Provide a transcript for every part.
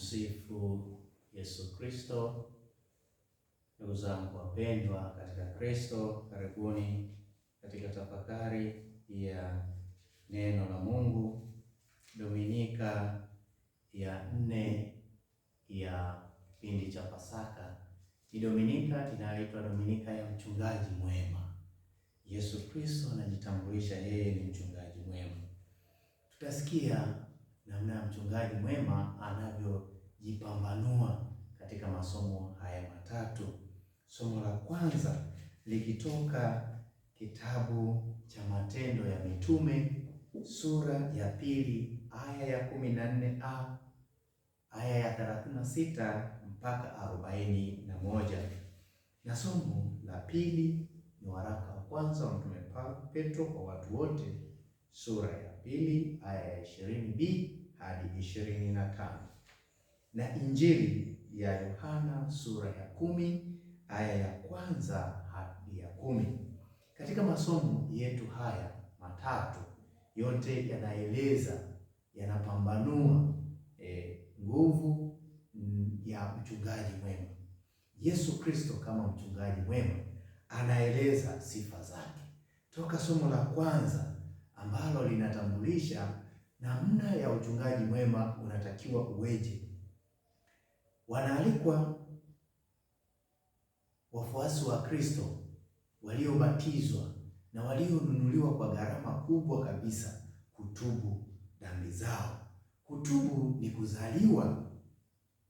Tumsifu Yesu Kristo. Ndugu zangu wapendwa katika Kristo, karibuni katika tafakari ya neno la Mungu, Dominika ya 4 ya kipindi cha Pasaka. Ni Dominika inayoitwa Dominika ya mchungaji mwema. Yesu Kristo anajitambulisha yeye ni mchungaji mwema. Tutasikia namna mchungaji mwema anavyojipambanua katika masomo haya matatu. Somo la kwanza likitoka kitabu cha Matendo ya Mitume sura ya 2 aya ya 14a aya ya 36 mpaka 41, na somo la pili ni waraka wa kwanza wa Mtume Petro kwa watu wote sura ya 2 aya ya 20b hadi 25, na Injili ya Yohana sura ya 10 aya ya kwanza hadi ya 10. Katika masomo yetu haya matatu yote yanapambanua nguvu ya mchungaji mwema. Yesu Kristo kama mchungaji mwema anaeleza sifa zake toka somo la kwanza ambalo linatambulisha namna ya uchungaji mwema unatakiwa uweje. Wanaalikwa wafuasi wa Kristo waliobatizwa na walionunuliwa kwa gharama kubwa kabisa kutubu dhambi zao. Kutubu ni kuzaliwa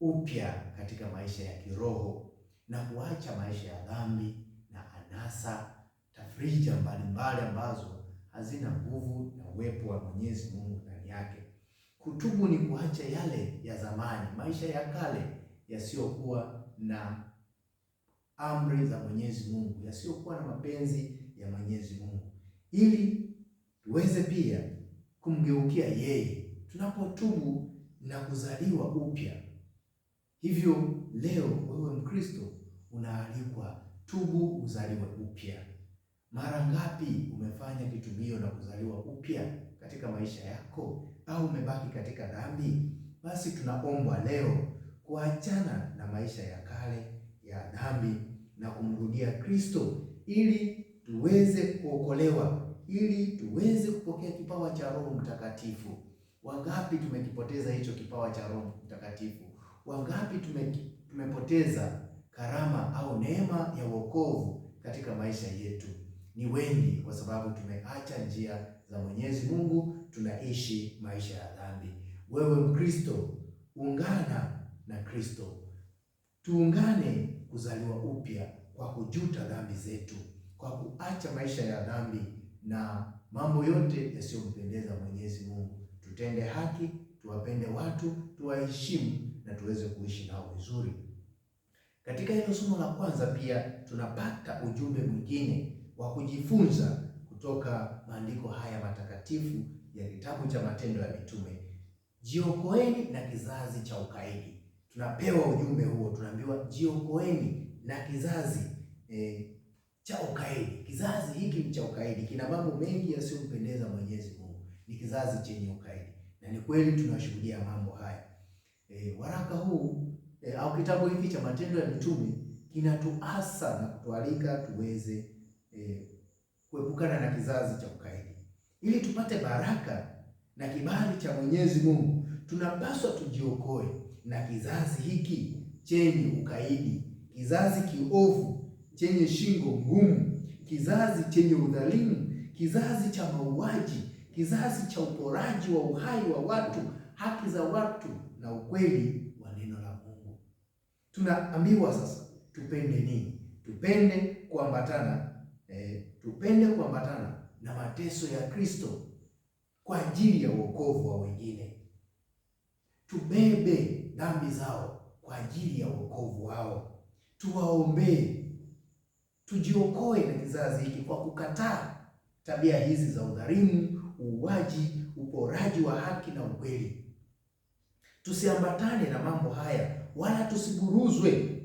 upya katika maisha ya kiroho na kuacha maisha ya dhambi na anasa, tafrija mbalimbali ambazo hazina nguvu na uwepo wa Mwenyezi Mungu ndani yake. Kutubu ni kuacha yale ya zamani, maisha ya kale yasiyokuwa na amri za Mwenyezi Mungu, yasiyokuwa na mapenzi ya Mwenyezi Mungu, ili tuweze pia kumgeukia yeye tunapotubu na kuzaliwa upya. Hivyo leo wewe Mkristo unaalikwa tubu, uzaliwe upya. Mara ngapi umefanya kitubio na kuzaliwa upya katika maisha yako, au umebaki katika dhambi? Basi tunaombwa leo kuachana na maisha ya kale ya dhambi na kumrudia Kristo ili tuweze kuokolewa, ili tuweze kupokea kipawa cha Roho Mtakatifu. Wangapi tumekipoteza hicho kipawa cha Roho Mtakatifu? Wangapi tumepoteza karama au neema ya wokovu katika maisha yetu? Ni wengi, kwa sababu tumeacha njia za Mwenyezi Mungu, tunaishi maisha ya dhambi. Wewe Mkristo, ungana na Kristo. Tuungane kuzaliwa upya kwa kujuta dhambi zetu, kwa kuacha maisha ya dhambi na mambo yote yasiyompendeza Mwenyezi Mungu. Tutende haki, tuwapende watu, tuwaheshimu na tuweze kuishi nao vizuri. Katika hilo somo la kwanza pia tunapata ujumbe mwingine wa kujifunza kutoka maandiko haya matakatifu ya kitabu cha Matendo ya Mitume. Jiokoeni na kizazi cha ukaidi. Tunapewa ujumbe huo, tunaambiwa jiokoeni na kizazi cha ukaidi. Kizazi hiki cha ukaidi kina mambo mengi yasiyompendeza Mwenyezi Mungu. Ni kizazi chenye ukaidi. Na ni kweli tunashuhudia mambo haya. Waraka huu au kitabu hiki cha Matendo ya Mitume kinatuasa na kutualika tuweze kuepukana na kizazi cha ukaidi. Ili tupate baraka na kibali cha Mwenyezi Mungu, tunapaswa tujiokoe na kizazi hiki chenye ukaidi, kizazi kiovu chenye shingo ngumu, kizazi chenye udhalimu, kizazi cha mauaji, kizazi cha uporaji wa uhai wa watu, haki za watu na ukweli wa neno la Mungu. Tunaambiwa sasa tupende nini? Tupende kuambatana na mateso ya Kristo kwa ajili ya wokovu wa wengine. Tubebe dhambi zao kwa ajili ya wokovu wao. Tuwaombee. Tujiokoe na kizazi hiki kwa kukataa tabia hizi za udhalimu, uuaji, uporaji wa haki na ukweli. Tusiambatane na mambo haya wala tusiburuzwe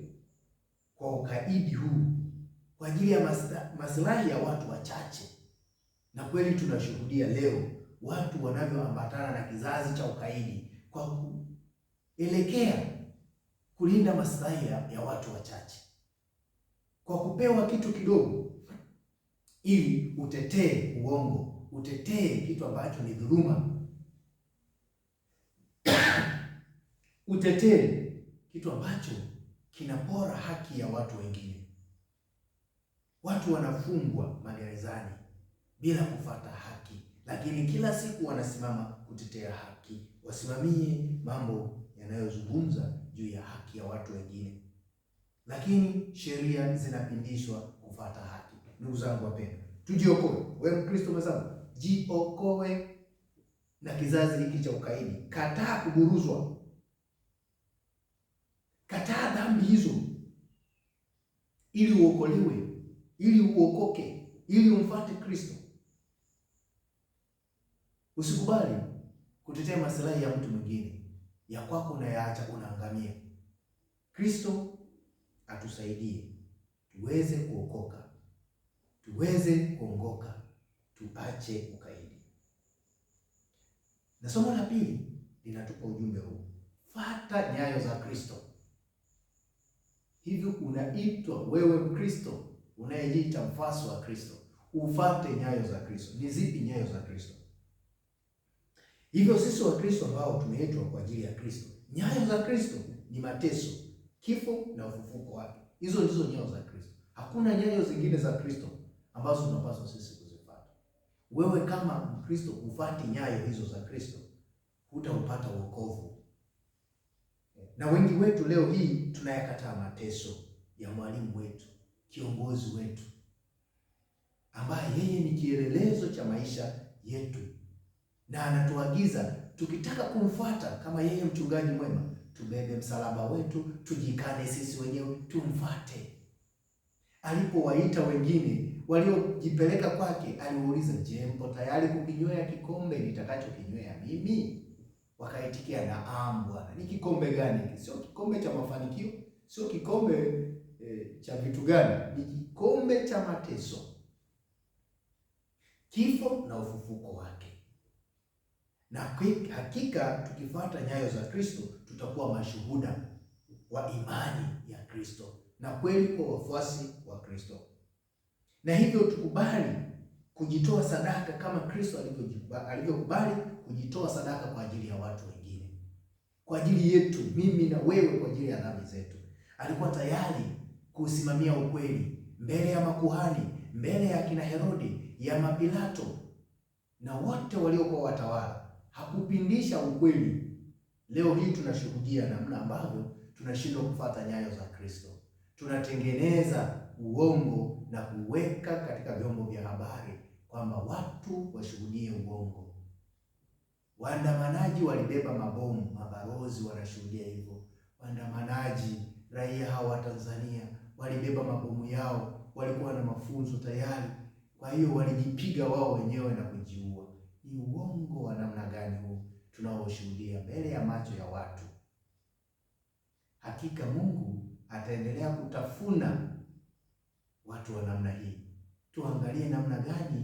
kwa ukaidi huu kwa ajili ya maslahi ya watu wachache. Na kweli tunashuhudia leo watu wanavyoambatana na kizazi cha ukaidi kwa elekea kulinda maslahi ya watu wachache kwa kupewa kitu kidogo, ili utetee uongo, utetee kitu ambacho ni dhuluma, utetee kitu ambacho kinapora haki ya watu wengine. Watu wanafungwa magerezani bila kufata haki, lakini kila siku wanasimama kutetea haki. Wasimamie mambo yanayozungumza juu ya haki ya watu wengine, lakini sheria zinapindishwa kufata haki. Ndugu zangu wapendwa, tujiokoe. Wewe Mkristo mwenzangu, jiokoe na kizazi hiki cha ukaidi. Kataa kuburuzwa, kataa dhambi hizo, ili uokolewe, ili uokoke, ili umfuate Kristo. Usikubali kutetea maslahi ya mtu mwingine, ya kwako unayaacha, unaangamia. Kristo atusaidie tuweze kuokoka, tuweze kuongoka, tuache ukaidi. Na somo la pili linatupa ujumbe huu: fuata nyayo za Kristo. Hivyo unaitwa wewe Mkristo unayejiita mfuasi wa Kristo, ufate nyayo za Kristo. Ni zipi nyayo za Kristo? Hivyo sisi wa Kristo ambao tumeitwa kwa ajili ya Kristo, nyayo za Kristo ni mateso, kifo na ufufuko wake. Hizo ndizo nyayo za Kristo. Hakuna nyayo zingine za Kristo ambazo tunapaswa sisi kuzifuata. Wewe kama Mkristo ufuate nyayo hizo za Kristo, hutaupata wokovu. Na wengi wetu leo hii tunayakataa mateso ya mwalimu wetu, kiongozi wetu, ambaye yeye ni kielelezo cha maisha yetu, na anatuagiza tukitaka kumfuata kama yeye mchungaji mwema, tubebe msalaba wetu, tujikane sisi wenyewe, tumfuate. Alipowaita wengine waliojipeleka kwake, aliwauliza, je, mpo tayari kukinywea kikombe nitakachokinywea mimi? Wakaitikia, naam Bwana. Ni kikombe gani? Sio kikombe cha mafanikio, sio kikombe cha vitu gani? Ni kikombe cha mateso, kifo na ufufuko wake. Na hakika tukifuata nyayo za Kristo tutakuwa mashuhuda wa imani ya Kristo na kweli kwa wafuasi wa Kristo. Na hivyo tukubali kujitoa sadaka kama Kristo alivyokubali kujitoa sadaka kwa ajili ya watu wengine, kwa ajili yetu, mimi na wewe, kwa ajili ya dhambi zetu. Alikuwa tayari kusimamia ukweli mbele ya makuhani, mbele ya kina Herodi, ya Mapilato na wote waliokuwa watawala. Hakupindisha ukweli. Leo hii tunashuhudia namna ambavyo tunashindwa kufuata nyayo za Kristo. Tunatengeneza uongo na kuweka katika vyombo vya habari kwamba watu washuhudie uongo. Waandamanaji walibeba mabomu, mabalozi wanashuhudia hivyo. Waandamanaji, raia hawa wa Tanzania walibeba mabomu yao, walikuwa na mafunzo tayari, kwa hiyo walijipiga wao wenyewe na kujiua. Ni uongo wa namna gani huu tunaoshuhudia mbele ya macho ya watu? Hakika Mungu ataendelea kutafuna watu wa namna hii. Tuangalie namna gani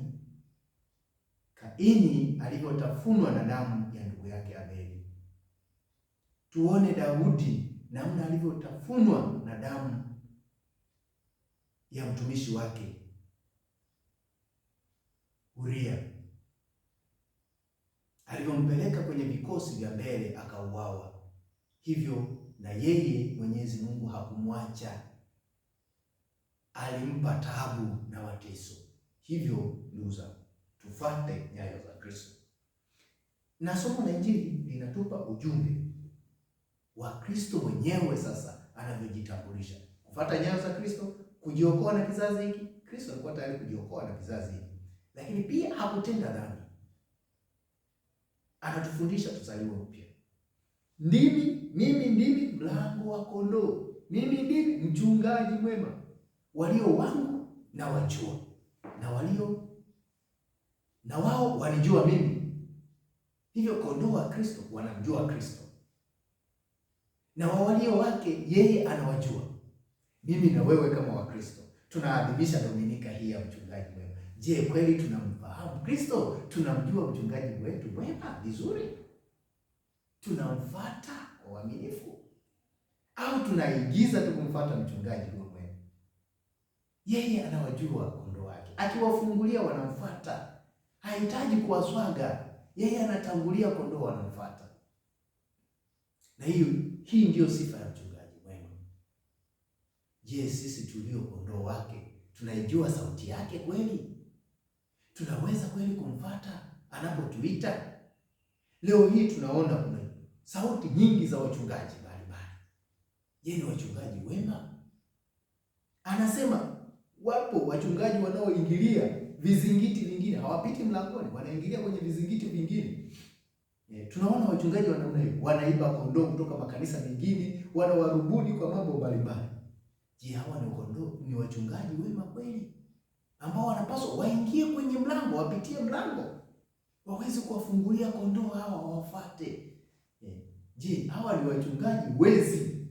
Kaini alivyotafunwa na damu ya ndugu yake Abeli. Tuone Daudi namna alivyotafunwa na damu ya mtumishi wake Uria, alivyompeleka kwenye vikosi vya mbele akauawa. Hivyo na yeye Mwenyezi Mungu hakumwacha, alimpa taabu na mateso. Hivyo ndugu zangu, tufuate nyayo za Kristo. Na somo la Injili linatupa ujumbe wa Kristo mwenyewe sasa anavyojitambulisha. Kufuata nyayo za Kristo, kujiokoa na kizazi hiki. Kristo alikuwa tayari kujiokoa na kizazi hiki, lakini pia hakutenda dhambi. Anatufundisha tuzaliwe upya. Mimi ndimi mlango wa kondoo. Mimi ndimi mchungaji mwema. Walio wangu na wajua, na wao wanijua mimi. Hivyo kondoo wa Kristo wanamjua Kristo, na walio wake yeye anawajua. Mimi na wewe kama wa Kristo tunaadhimisha Dominika hii ya mchungaji mwema. Je, kweli tunamfahamu Kristo? Tunamjua mchungaji wetu mwema vizuri? Tunamfuata kwa uaminifu, au tunaigiza tu kumfuata mchungaji huyo mwema? Yeye anawajua kondoo wake, akiwafungulia wanamfuata, hahitaji kuwaswaga. Yeye anatangulia, kondoo wanamfuata. Na hii ndiyo sifa ya mchungaji mwema. Je, sisi tulio kondoo wake tunaijua sauti yake kweli? Tunaweza kweli kumfuata anapotuita? Leo hii tunaona kuna sauti nyingi za wachungaji mbalimbali. Je, ni wachungaji wema? Anasema wapo wachungaji wanaoingilia vizingiti vingine, hawapiti mlangoni, wanaingilia kwenye vizingiti vingine. Tunaona wachungaji wa namna hiyo, wanaiba kondoo kutoka makanisa mengine, wanawarubuni kwa mambo mbalimbali. Je, hawa ni wachungaji wema kweli, ambao wanapaswa waingie kwenye mlango, wapitie mlango, waweze kuwafungulia kondoo hawa wawafuate? Je, hawa ni wachungaji wezi,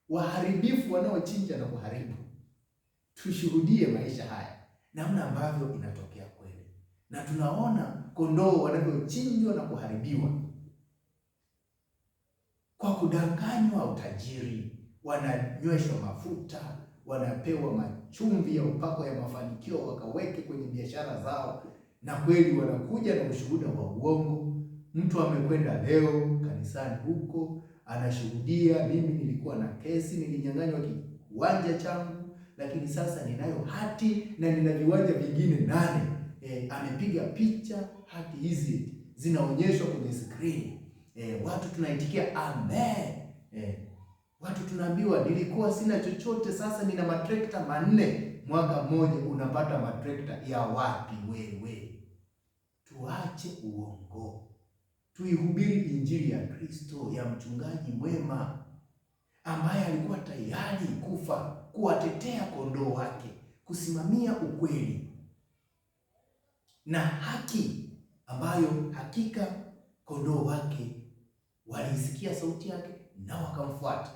waharibifu, wanaochinja na kuharibu? Tushuhudie maisha haya, namna ambavyo inatokea kweli, na tunaona kondoo wanavyochinjwa na kuharibiwa kwa kudanganywa utajiri. Wananyweshwa mafuta, wanapewa machumvi ya upako ya mafanikio wakaweke kwenye biashara zao, na kweli wanakuja na ushuhuda wa uongo. Mtu amekwenda leo kanisani huko, anashuhudia, mimi nilikuwa na kesi, nilinyang'anywa kiwanja changu, lakini sasa ninayo hati na nina viwanja vingine 8. Amepiga picha, hati hizi zinaonyeshwa kwenye screen. Watu tunaitikia amen. Watu tunaambiwa nilikuwa sina chochote, sasa nina matrekta 4. Mwaka mmoja unapata matrekta ya wapi wewe? Tuache uongo, tuihubiri injili ya Kristo, ya mchungaji mwema ambaye alikuwa tayari kufa kuwatetea kondoo wake, kusimamia ukweli na haki, ambayo hakika kondoo wake walisikia sauti yake na wakamfuata.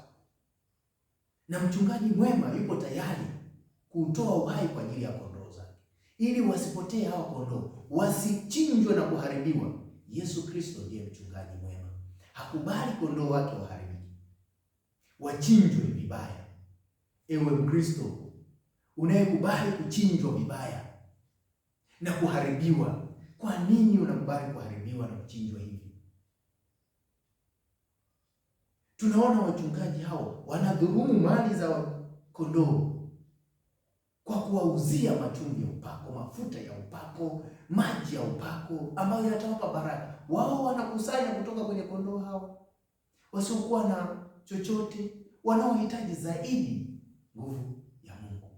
Na mchungaji mwema yupo tayari kutoa uhai kwa ajili ya kondoo zake, ili wasipotee hao kondoo, wasichinjwe na kuharibiwa. Yesu Kristo ndiye mchungaji mwema, hakubali kondoo wake waharibike, wachinjwe vibaya. Ewe Mkristo unayekubali kuchinjwa vibaya na kuharibiwa, kwa nini unakubali kuharibiwa na kuchinjwa hivi? Tunaona wachungaji hao wanadhulumu mali za kondoo kwa kuwauzia machumvi ya upako, mafuta ya upako, maji ya upako ambayo yatawapa baraka. Wao wanakusanya kutoka kwenye kondoo hao wasiokuwa na chochote, wanaohitaji zaidi nguvu ya Mungu,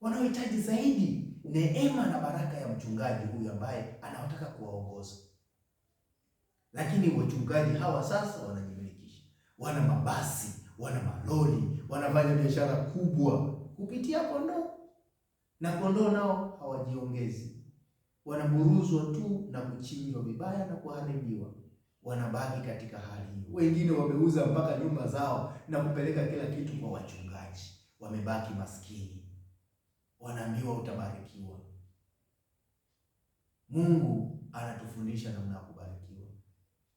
wanaohitaji zaidi neema na baraka ya mchungaji huyu ambaye anawataka kuwaongoza. Lakini wachungaji hawa sasa wanajimilikisha, wana mabasi, wana malori, wanafanya biashara kubwa kupitia kondoo, na kondoo nao hawajiongezi, wanaburuzwa tu na kuchinjwa vibaya na kuharibiwa. Wanabaki katika hali hiyo. Wengine wameuza mpaka nyumba zao na kupeleka kila kitu kwa wachungaji, wamebaki maskini, wanaambiwa utabarikiwa. Mungu anatufundisha namna ya kubarikiwa.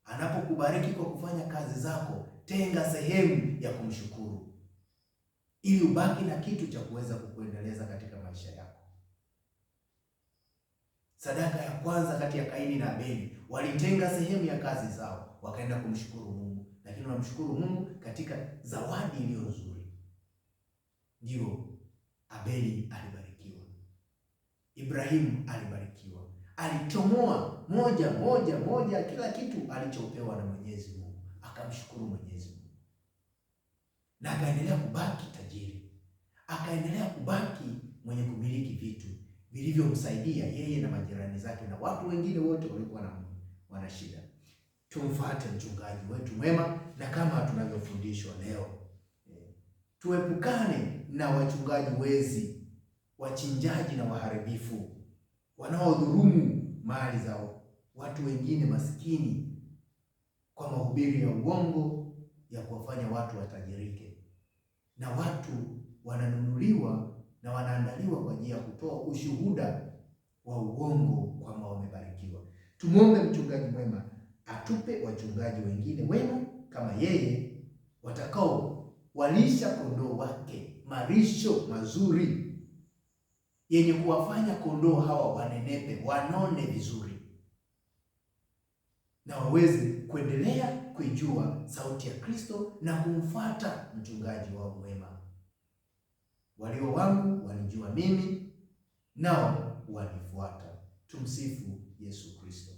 Anapokubariki kwa kufanya kazi zako, tenga sehemu ya kumshukuru, ili ubaki na kitu cha kuweza kukuendeleza katika maisha yako. Sadaka ya kwanza kati ya Kaini na Abeli, walitenga sehemu ya kazi zao, wakaenda kumshukuru Mungu, lakini wanamshukuru Mungu katika zawadi iliyo nzuri. Ndio Abeli alibarikiwa, Ibrahimu alibarikiwa, alichomoa moja kila kitu alichopewa na Mwenyezi Mungu, akamshukuru Mwenyezi Mungu, na akaendelea kubaki tajiri, akaendelea kubaki mwenye kumiliki vitu vilivyomsaidia yeye na majirani zake na watu wengine wote walikuwa wana shida. Tumfuate mchungaji wetu mwema, na kama tunavyofundishwa leo, tuepukane na wachungaji wezi, wachinjaji na waharibifu, wanaodhulumu mali za watu wengine maskini kwa mahubiri ya uongo ya kuwafanya watu watajirike, na watu wananunuliwa na wanaandaliwa kwa ajili ya kutoa ushuhuda wa uongo kwamba wamebarikiwa. Tumwombe mchungaji mwema atupe wachungaji wengine wema kama yeye, watakao walisha kondoo wake malisho mazuri yenye kuwafanya kondoo hawa wanenepe, wanone vizuri, na waweze kuendelea kuijua sauti ya Kristo na kumfuata mchungaji wao mwema. Walio wangu wanijua mimi, nao wanifuata. Tumsifu Yesu Kristo.